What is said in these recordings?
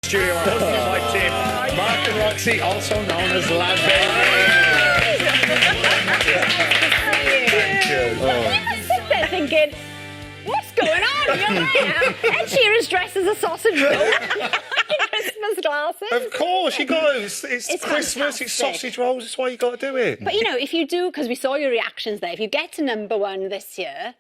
Studio, our husband and wife team, Mark and Roxy, also known as Lad Thank you. I sit there thinking, what's going on? You're right. Ed Sheeran's dressed as a sausage roll. Christmas glasses. Of course, you got to. It's Christmas, fantastic. it's sausage rolls, that's why you got to do it. But, you know, if you do, because we saw your reactions there, if you get to #1 this year,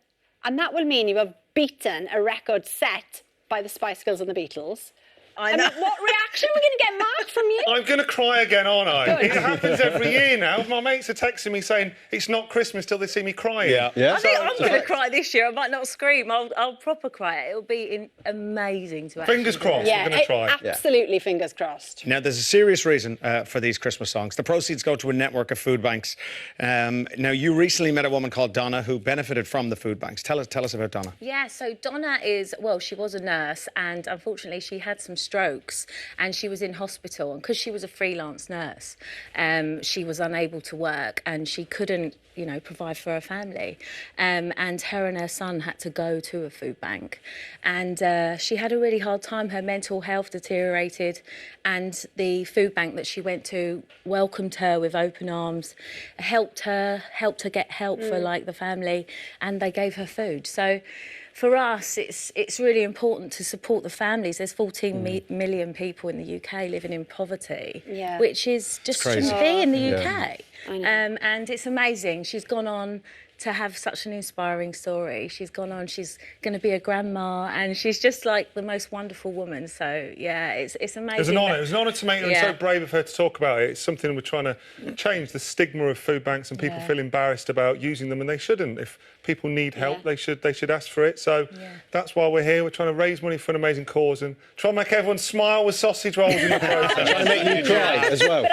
and that will mean you have beaten a record set by the Spice Girls and the Beatles. I mean, what reaction are we going to get, Mark, from you? I'm going to cry again, aren't I? Good. It happens every year now. My mates are texting me saying it's not Christmas till they see me crying. Yeah. I think I'm going to cry this year. I might not scream. I'll proper cry. It'll be amazing to actually Fingers do crossed, it. we're going to try. Absolutely, fingers crossed. Now, there's a serious reason for these Christmas songs. The proceeds go to a network of food banks. Now, you recently met a woman called Donna who benefited from the food banks. Tell us about Donna. Yeah, so Donna she was a nurse and unfortunately she had some strokes and she was in hospital. And because she was a freelance nurse, she was unable to work and she couldn't, provide for her family. And her and her son had to go to a food bank. And she had a really hard time. Her mental health deteriorated. And the food bank that she went to welcomed her with open arms, helped her get help for, the family, and they gave her food. So for us, it's really important to support the families. There's 14 million people in the UK living in poverty, which is just shouldn't be in the UK. I know. And it's amazing. She's gone on to have such an inspiring story. She's going to be a grandma, and she's just like the most wonderful woman. So, yeah, it's amazing. It was an honour. It was an honour to meet her and so brave of her to talk about it. It's something we're trying to change, the stigma of food banks, and people feel embarrassed about using them, and they shouldn't. If people need help, they should ask for it. So that's why we're here. We're trying to raise money for an amazing cause and try and make everyone smile with sausage rolls in the process. Trying to make you cry as well.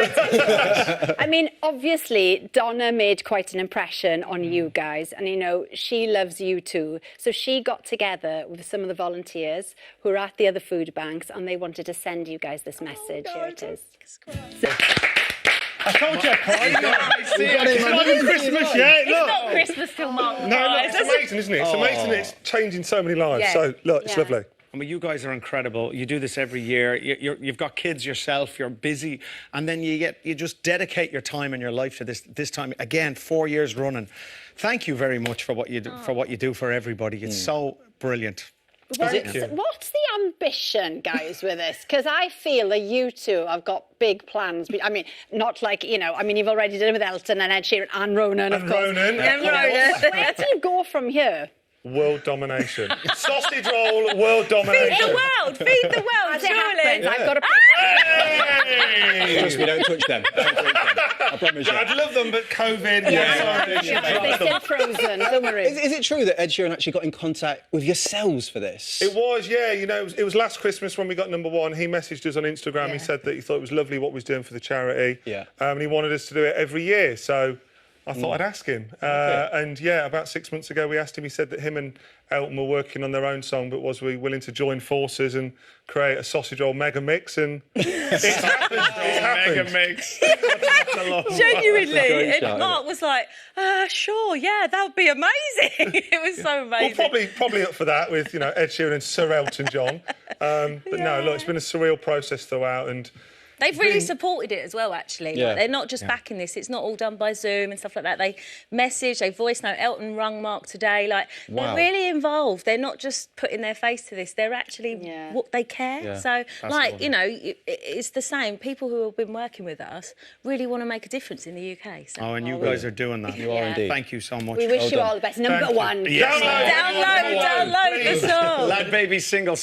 I mean, obviously, Donna made quite an impression on you guys, and she loves you too. So she got together with some of the volunteers who are at the other food banks, and they wanted to send you guys this message. Here it is. I told you I'd cry. It's not even Christmas yet. Look. It's not Christmas till March. No, look, it's amazing, isn't it? It's amazing. It's changing so many lives. Yeah. So, look, it's lovely. I mean, you guys are incredible. You do this every year. You've got kids yourself. You're busy, and then you just dedicate your time and your life to this time again. 4 years running. Thank you very much for what you do for everybody. It's so brilliant. What's the ambition, guys, with this? Because I feel that you two have got big plans. I mean, not like, you've already done it with Elton and Ed Sheeran and Ronan, of course. Ronan. Where do you go from here? World domination. Sausage roll, world domination. Feed the world, As it surely. happens, I've got a... Trust me, don't touch them. I promise you. I'd love them, but COVID. They're still frozen, don't worry. Is it true that Ed Sheeran actually got in contact with yourselves for this? It was, yeah. It was last Christmas when we got #1. He messaged us on Instagram. He said that he thought it was lovely what we was doing for the charity. Yeah. And he wanted us to do it every year. So I thought I'd ask him. And about 6 months ago, we asked him. He said that him and Elton were working on their own song, but was we willing to join forces and create a sausage roll mega mix? And it's happened. It's happened. Mega mix. Genuinely. And Mark was like, sure, yeah, that would be amazing. It was so amazing. Well, probably up for that with, Ed Sheeran and Sir Elton John. But no, look, it's been a surreal process throughout, and they've really supported it as well, actually. Yeah. Like, they're not just backing this. It's not all done by Zoom and stuff like that. They message, they voice note. Elton rung Mark today. They're really involved. They're not just putting their face to this. They're actually they care. Yeah. So, it's the same. People who have been working with us really want to make a difference in the UK. So. Oh, and you guys are doing that. You are indeed. Thank you so much. We wish you all the best. #1. Yes. Download the song. Lad Baby single.